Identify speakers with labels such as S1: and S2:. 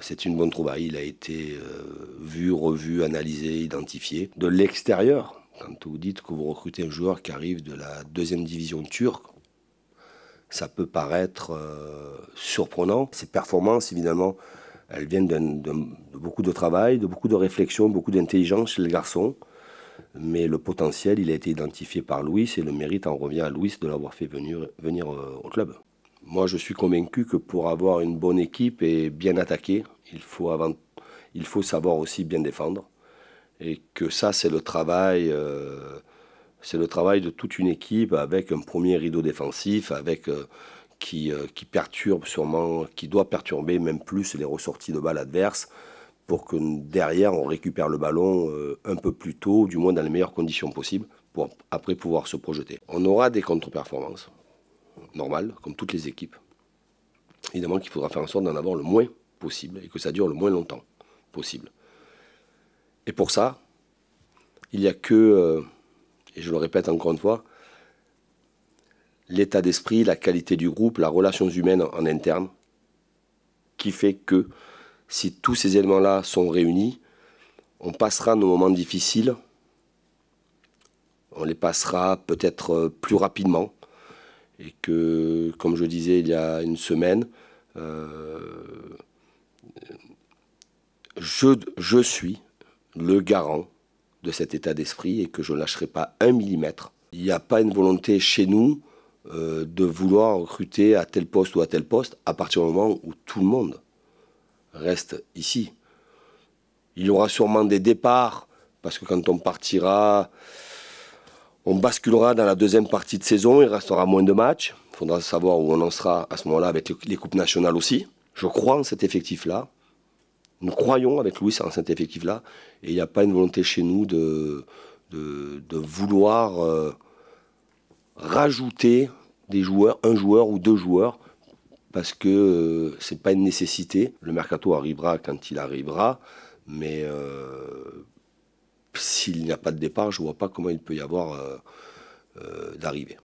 S1: C'est une bonne trouvaille. Il a été vu, revu, analysé, identifié. De l'extérieur, quand vous dites que vous recrutez un joueur qui arrive de la deuxième division turque, ça peut paraître surprenant. Ses performances, évidemment, elles viennent de beaucoup de travail, de beaucoup de réflexion, beaucoup d'intelligence chez le garçon. Mais le potentiel, il a été identifié par Luis et le mérite en revient à Luis de l'avoir fait venir au club. Moi, je suis convaincu que pour avoir une bonne équipe et bien attaquer, il faut savoir aussi bien défendre. Et que ça, c'est le travail de toute une équipe avec un premier rideau défensif, qui perturbe sûrement, qui doit perturber même plus les ressorties de balles adverses pour que derrière, on récupère le ballon un peu plus tôt, du moins dans les meilleures conditions possibles, pour après pouvoir se projeter. On aura des contre-performances, normales, comme toutes les équipes. Évidemment qu'il faudra faire en sorte d'en avoir le moins possible et que ça dure le moins longtemps possible. Et pour ça, il n'y a que, et je le répète encore une fois, l'état d'esprit, la qualité du groupe, la relation humaine en interne, qui fait que si tous ces éléments-là sont réunis, on passera nos moments difficiles, on les passera peut-être plus rapidement, et que, comme je disais il y a une semaine, je suis le garant de cet état d'esprit et que je ne lâcherai pas un millimètre. Il n'y a pas une volonté chez nous de vouloir recruter à tel poste ou à tel poste à partir du moment où tout le monde reste ici. Il y aura sûrement des départs parce que quand on partira, on basculera dans la deuxième partie de saison, il restera moins de matchs. Il faudra savoir où on en sera à ce moment-là avec les coupes nationales aussi. Je crois en cet effectif-là. Nous croyons avec Luis en cet effectif-là. Et il n'y a pas une volonté chez nous de vouloir rajouter des joueurs, un joueur ou deux joueurs, parce que ce n'est pas une nécessité. Le mercato arrivera quand il arrivera, mais s'il n'y a pas de départ, je ne vois pas comment il peut y avoir d'arrivée.